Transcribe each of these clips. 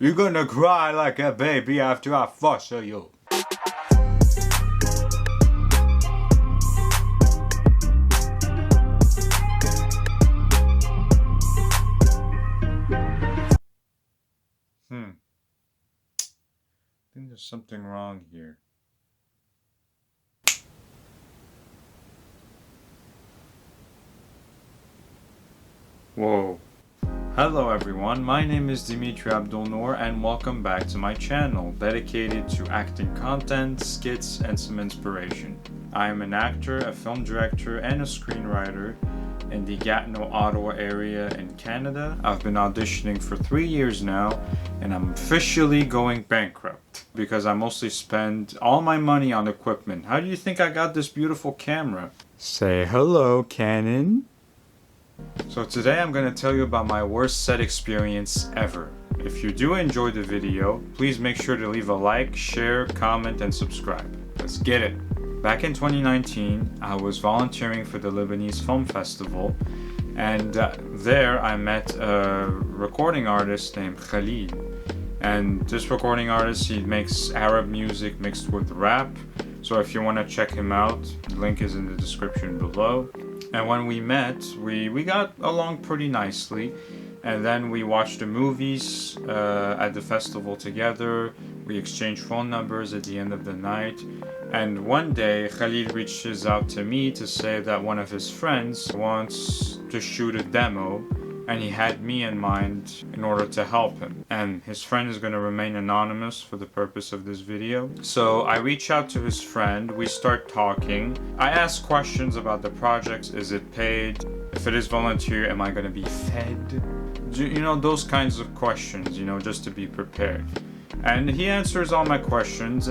You're gonna cry like a baby after I fuss you. I think there's something wrong here. Whoa. Hello everyone, my name is Dimitri Abdulnour and welcome back to my channel dedicated to acting content, skits, and some inspiration. I am an actor, a film director, and a screenwriter in the Gatineau, Ottawa area in Canada. I've been auditioning for 3 years now and I'm officially going bankrupt because I mostly spend all my money on equipment. How do you think I got this beautiful camera? Say hello, Canon. So today I'm going to tell you about my worst set experience ever. If you do enjoy the video, please make sure to leave a like, share, comment, and subscribe. Let's get it! Back in 2019, I was volunteering for the Lebanese Film Festival, and there I met a recording artist named Khalil. And this recording artist, he makes Arab music mixed with rap. So if you want to check him out, the link is in the description below. And when we met, we got along pretty nicely. And then we watched the movies at the festival together. We exchanged phone numbers at the end of the night. And one day, Khalil reaches out to me to say that one of his friends wants to shoot a demo. And he had me in mind in order to help him. And his friend is going to remain anonymous for the purpose of this video. So I reach out to his friend, we start talking. I ask questions about the projects. Is it paid? If it is volunteer, am I going to be fed? You know, those kinds of questions, you know, just to be prepared. And he answers all my questions.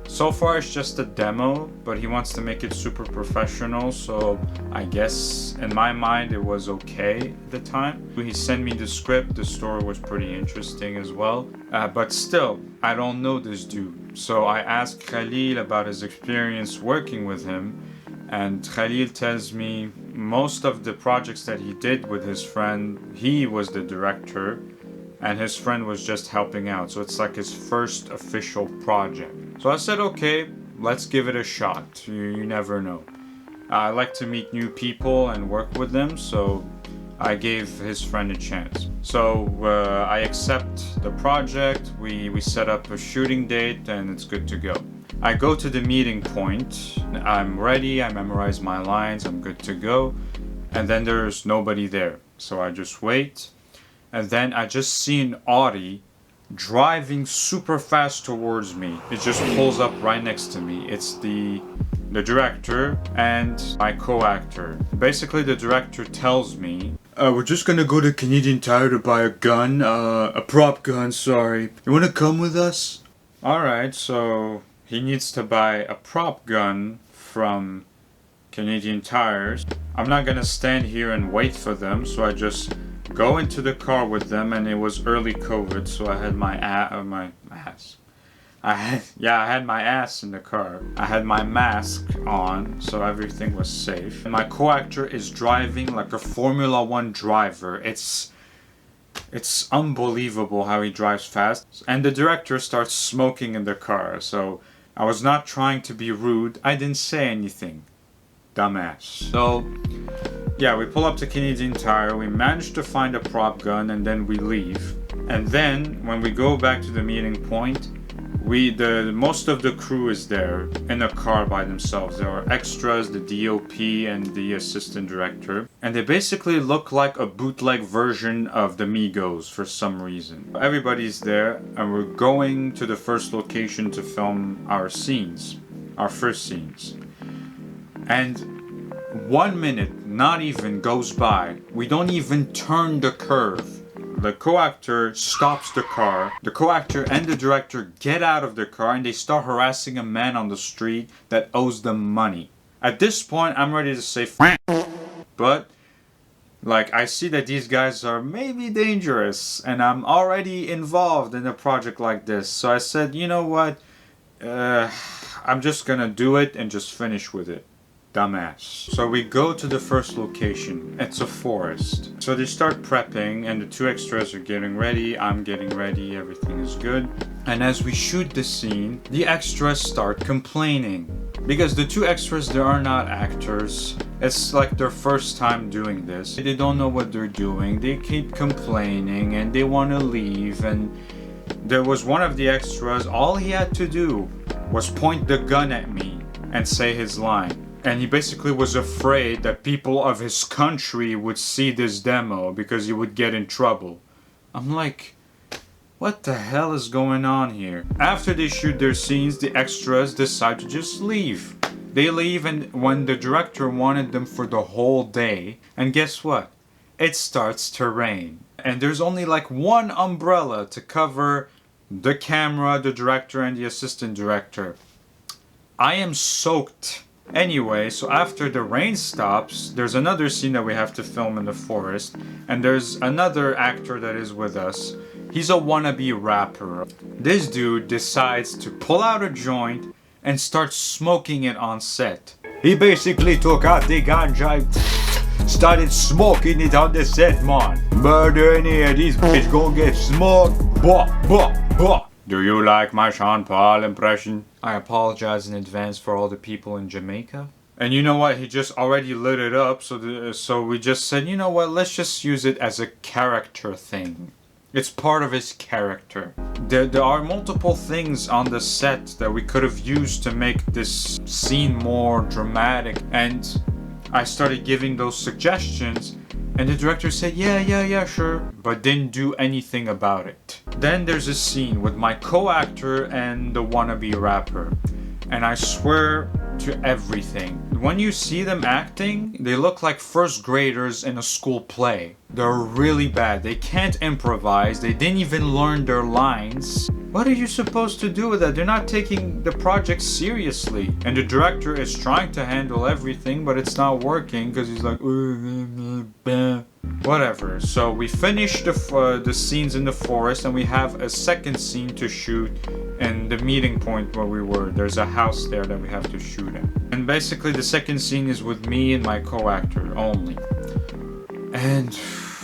So far it's just a demo, but he wants to make it super professional, so I guess in my mind it was okay at the time. He sent me the script, the story was pretty interesting as well, but still, I don't know this dude. So I asked Khalil about his experience working with him, and Khalil tells me most of the projects that he did with his friend, he was the director, and his friend was just helping out, so it's like his first official project. So I said, okay, let's give it a shot. You never know. I like to meet new people and work with them, so I gave his friend a chance. So I accept the project, we set up a shooting date, and it's good to go. I go to the meeting point, I'm ready, I memorize my lines, I'm good to go, and then there's nobody there. So I just wait, and then I just see an Audi driving super fast towards me. It just pulls up right next to me. It's the director and my co-actor. Basically, the director tells me, we're just gonna go to Canadian Tire to buy a gun, a prop gun, sorry. You wanna come with us? Alright, so he needs to buy a prop gun from Canadian Tires. I'm not gonna stand here and wait for them, so I just go into the car with them, and it was early COVID, so I had my ass. I had my ass in the car. I had my mask on, so everything was safe. And my co-actor is driving like a Formula 1 driver. It's unbelievable how he drives fast. And the director starts smoking in the car, so I was not trying to be rude. I didn't say anything. Dumbass. So yeah, we pull up to Canadian Tire, we manage to find a prop gun, and then we leave. And then, when we go back to the meeting point, most of the crew is there, in a car by themselves. There are extras, the DOP, and the assistant director. And they basically look like a bootleg version of the Migos for some reason. Everybody's there, and we're going to the first location to film our scenes. Our first scenes. And 1 minute, not even, goes by. We don't even turn the curve. The co-actor stops the car. The co-actor and the director get out of the car and they start harassing a man on the street that owes them money. At this point, I'm ready to say but like, I see that these guys are maybe dangerous and I'm already involved in a project like this. So I said, you know what? I'm just gonna do it and just finish with it. dumbass. So we go to the first location. It's a forest. So they start prepping and the two extras are getting ready. I'm getting ready. Everything is good. And as we shoot the scene, the extras start complaining. Because the two extras, they are not actors. It's like their first time doing this. They don't know what they're doing. They keep complaining and they want to leave. And there was one of the extras, all he had to do was point the gun at me and say his line. And he basically was afraid that people of his country would see this demo because he would get in trouble. I'm like, what the hell is going on here? After they shoot their scenes, the extras decide to just leave. They leave, and when the director wanted them for the whole day, and guess what? It starts to rain. And there's only like one umbrella to cover the camera, the director, and the assistant director. I am soaked. Anyway, so after the rain stops, there's another scene that we have to film in the forest, and there's another actor that is with us. He's a wannabe rapper. This dude decides to pull out a joint and start smoking it on set. He basically took out the ganja, started smoking it on the set, man. Murder any of these bitches gonna get smoked. Bah, bah, bah. Do you like my Sean Paul impression? I apologize in advance for all the people in Jamaica. And you know what? He just already lit it up, so we just said, you know what? Let's just use it as a character thing. It's part of his character. There are multiple things on the set that we could have used to make this scene more dramatic. And I started giving those suggestions. And the director said, yeah, sure, but didn't do anything about it. Then there's a scene with my co-actor and the wannabe rapper. And I swear to everything, when you see them acting, they look like first graders in a school play. They're really bad. They can't improvise. They didn't even learn their lines. What are you supposed to do with that? They're not taking the project seriously. And the director is trying to handle everything, but it's not working because he's like, whatever. So we finished the scenes in the forest, and we have a second scene to shoot in the meeting point where we were. There's a house there that we have to shoot in. And basically the second scene is with me and my co-actor only. And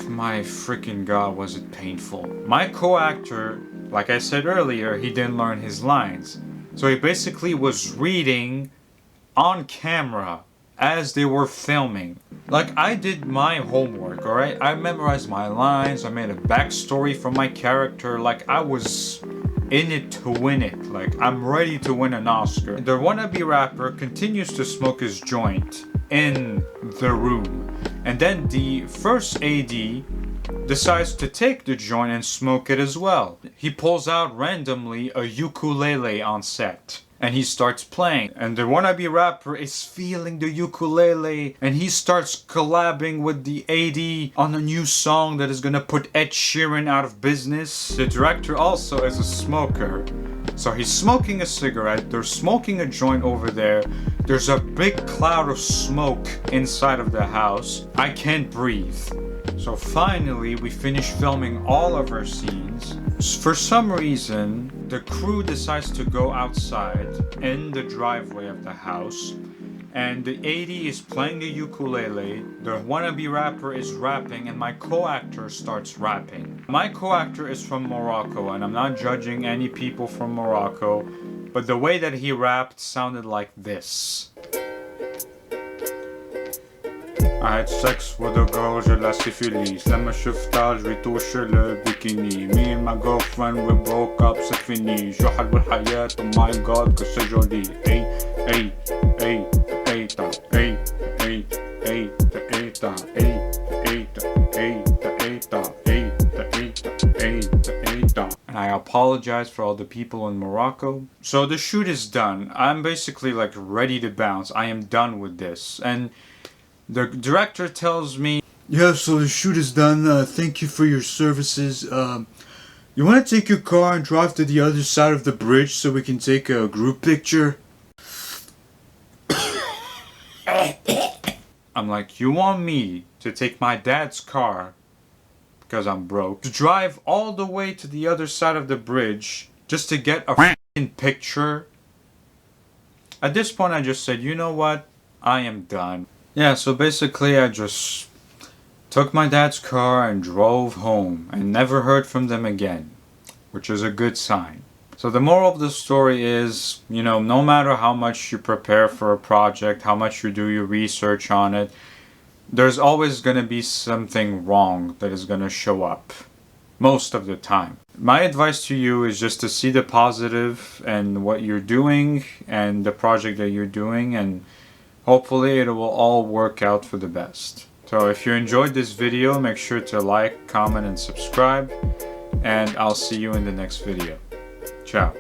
my freaking god, was it painful. My co-actor, like I said earlier, he didn't learn his lines. So he basically was reading on camera as they were filming. Like, I did my homework, alright? I memorized my lines, I made a backstory for my character, like I was in it to win it. Like, I'm ready to win an Oscar. The wannabe rapper continues to smoke his joint in the room. And then the first AD decides to take the joint and smoke it as well. He pulls out randomly a ukulele on set. And he starts playing. And the wannabe rapper is feeling the ukulele. And he starts collabing with the AD on a new song that is gonna put Ed Sheeran out of business. The director also is a smoker. So he's smoking a cigarette. They're smoking a joint over there. There's a big cloud of smoke inside of the house. I can't breathe. So finally, we finish filming all of our scenes. For some reason, the crew decides to go outside in the driveway of the house, and the AD is playing the ukulele, the wannabe rapper is rapping, and my co-actor starts rapping. My co-actor is from Morocco, and I'm not judging any people from Morocco, but the way that he rapped sounded like this. I had sex with a girl, j'ai la syphilis. لما شفتها جري touche le bikini. Me and my girlfriend, we broke up, c'est fini. جو حلو الحياة, oh my god, que c'est joli. Hey, hey, hey, hey, ta, hey, hey, hey, ta, hey, ta, hey, hey, ta, hey, ta, hey, ta, hey, ta, hey, ta, hey, ta, hey, ta. And I apologize for all the people in Morocco. So the shoot is done. I'm basically like ready to bounce. I am done with this. And the director tells me, yeah, so the shoot is done. Thank you for your services. You want to take your car and drive to the other side of the bridge so we can take a group picture? I'm like, you want me to take my dad's car, because I'm broke, to drive all the way to the other side of the bridge just to get a f***ing picture? At this point I just said, you know what? I am done. Yeah, so basically I just took my dad's car and drove home and never heard from them again, which is a good sign. So the moral of the story is, no matter how much you prepare for a project, how much you do your research on it, there's always going to be something wrong that is going to show up. Most of the time. My advice to you is just to see the positive in what you're doing and the project that you're doing, and hopefully it will all work out for the best. So if you enjoyed this video, make sure to like, comment, and subscribe, and I'll see you in the next video. Ciao.